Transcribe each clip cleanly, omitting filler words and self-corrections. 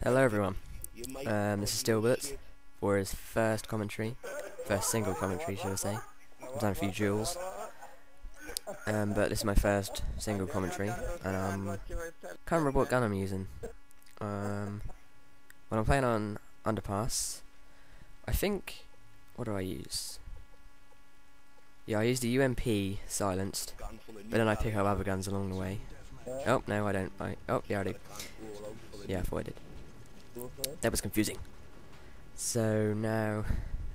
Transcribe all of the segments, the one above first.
Hello everyone, this is Stillbert for his first single commentary should I say. I've done a few duels, but this is my first single commentary, and can't remember what gun I'm using. When I'm playing on Underpass, I think, what do I use? Yeah, I use the UMP silenced, but then I pick up other guns along the way. Oh, no I don't, oh yeah I do. Yeah, I thought I did. That was confusing. So now,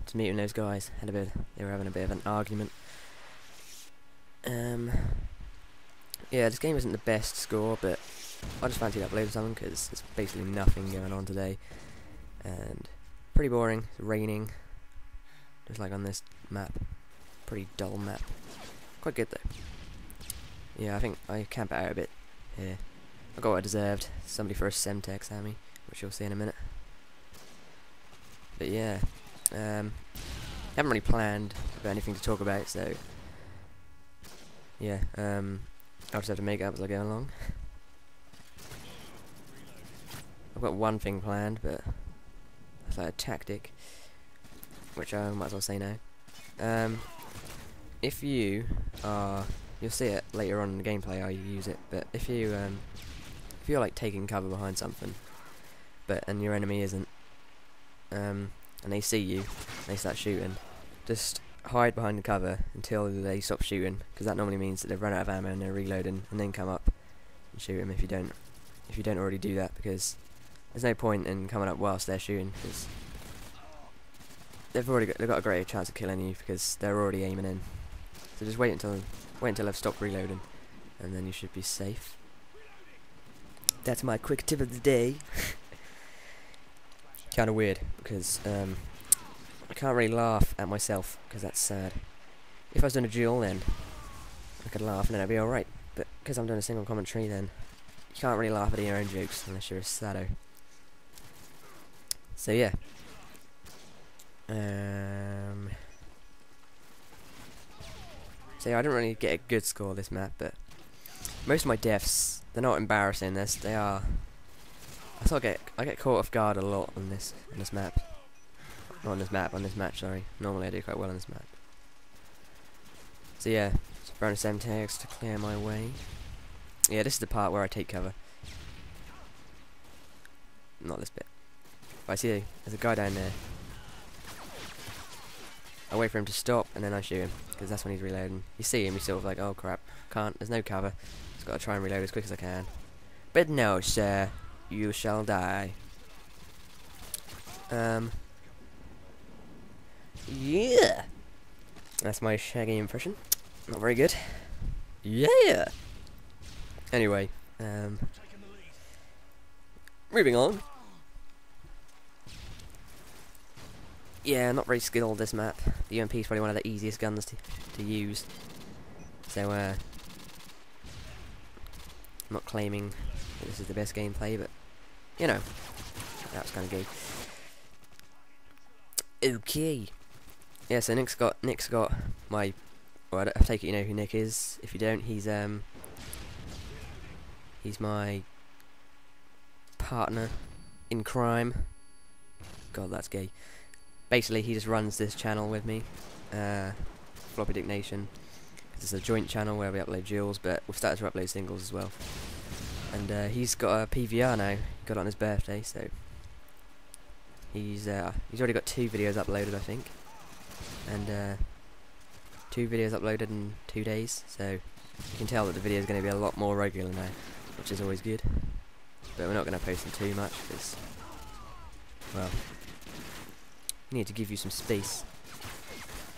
to meet with those guys, they were having a bit of an argument. Yeah, this game isn't the best score, but I just fancied uploading something because there's basically nothing going on today, and pretty boring. It's raining, just like on this map. Pretty dull map. Quite good though. Yeah, I think I camp out a bit here. I got what I deserved. Somebody threw a Semtex at me, which you'll see in a minute. But yeah, haven't really planned about anything to talk about, so yeah, I'll just have to make it up as I go along. I've got one thing planned, but it's like a tactic, which I might as well say now. If you are, you'll see it later on in the gameplay, I use it, but if you're like taking cover behind something, and your enemy isn't, and they see you, they start shooting, just hide behind the cover until they stop shooting, because that normally means that they've run out of ammo and they're reloading, and then come up and shoot them if you don't already do that, because there's no point in coming up whilst they're shooting, because they've got a greater chance of killing you because they're already aiming in. So just wait until they've stopped reloading, and then you should be safe. That's my quick tip of the day. Kind of weird because I can't really laugh at myself because that's sad. If I was doing a duel, then I could laugh and then it'd be alright. But because I'm doing a single commentary, then you can't really laugh at your own jokes unless you're a sado. So yeah. So yeah, I didn't really get a good score this map, but most of my deaths, they're not embarrassing. They are. I get caught off guard a lot on this map. Not on this map, on this match. Sorry. Normally I do quite well on this map. So yeah, just throwing a Semtex to clear my way. Yeah, this is the part where I take cover. Not this bit. But I see there's a guy down there. I wait for him to stop and then I shoot him, because that's when he's reloading. You see him, he's sort of like, oh crap, there's no cover. Just gotta try and reload as quick as I can. But no, sir, you shall die. Yeah! That's my Shaggy impression. Not very good. Yeah! Anyway, moving on. Yeah, not very skilled this map. The UMP is probably one of the easiest guns to use. So, I'm not claiming that this is the best gameplay, but, you know, that was kind of gay. Okay. Yeah, so Nick's got my, well, I take it you know who Nick is. If you don't, he's my partner in crime. God, that's gay. Basically, he just runs this channel with me, Floppy Dick Nation. It's a joint channel where we upload duels, but we've started to upload singles as well. And he's got a PVR now. Got it on his birthday, so he's already got 2 videos uploaded, I think, and 2 videos uploaded in 2 days. So you can tell that the video is going to be a lot more regular now, which is always good. But we're not going to post them too much because, well, we need to give you some space,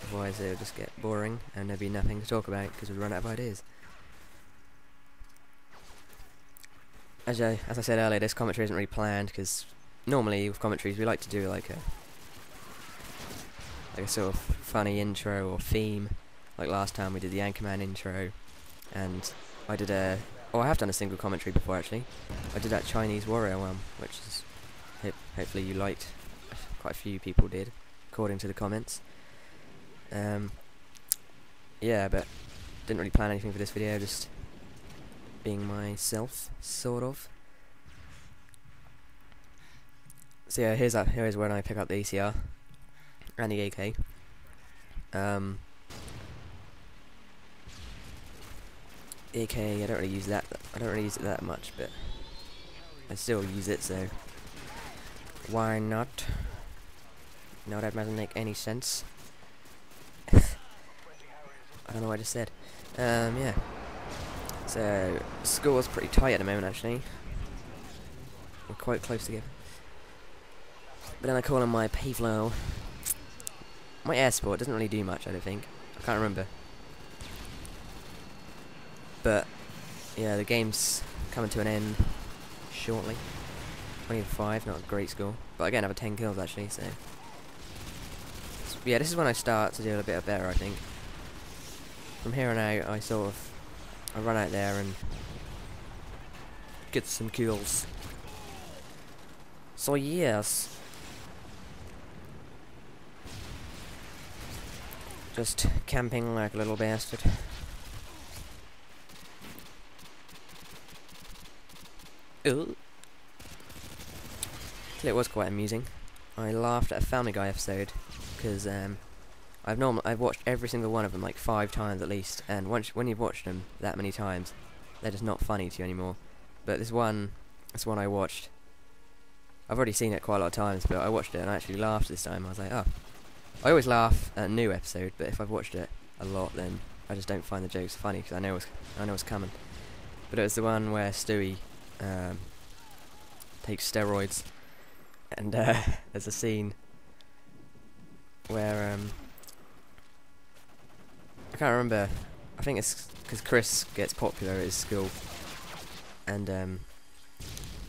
otherwise it'll just get boring and there'll be nothing to talk about because we'll run out of ideas. As I said earlier, this commentary isn't really planned because normally with commentaries we like to do like a sort of funny intro or theme. Like last time we did the Anchorman intro, and I have done a single commentary before actually. I did that Chinese warrior one, which is hopefully you liked. Quite a few people did, according to the comments. Yeah, but didn't really plan anything for this video, just being myself, sort of. So yeah, here's when I pick up the ECR and the AK. AK, I don't really use that. I don't really use it that much, but I still use it. So why not? No, that doesn't make any sense. I don't know what I just said. Yeah. So score's pretty tight at the moment, actually. We're quite close together. But then I call on my Pavlo. My air support doesn't really do much, I don't think. I can't remember. But yeah, the game's coming to an end shortly. 25, not a great score. But again, I have 10 kills actually, so yeah, this is when I start to do a bit better, I think. From here on out, I run out there and get some kills. So yes, just camping like a little bastard. Ooh. It was quite amusing. I laughed at a Family Guy episode because I've watched every single one of them like 5 times at least, and when you've watched them that many times, they're just not funny to you anymore. But this one I watched. I've already seen it quite a lot of times, but I watched it and I actually laughed this time. I was like, oh. I always laugh at a new episode, but if I've watched it a lot, then I just don't find the jokes funny because I know it's coming. But it was the one where Stewie takes steroids, and there's a scene where I can't remember. I think it's because Chris gets popular at his school, and I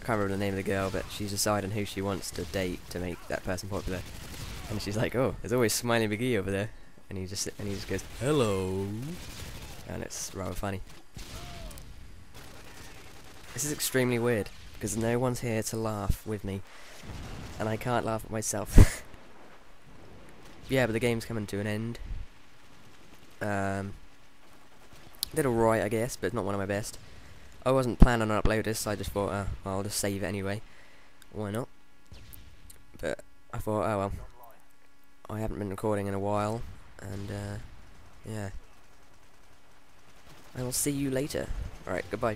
can't remember the name of the girl, but she's deciding who she wants to date to make that person popular. And she's like, "Oh, there's always Smiley McGee over there," and he just goes, "Hello," and it's rather funny. This is extremely weird because no one's here to laugh with me, and I can't laugh at myself. Yeah, but the game's coming to an end. Did alright, I guess, but it's not one of my best. I wasn't planning on upload this, so I just thought, well, I'll just save it anyway. Why not? But I thought, oh well. I haven't been recording in a while, and yeah. I will see you later. Alright, goodbye.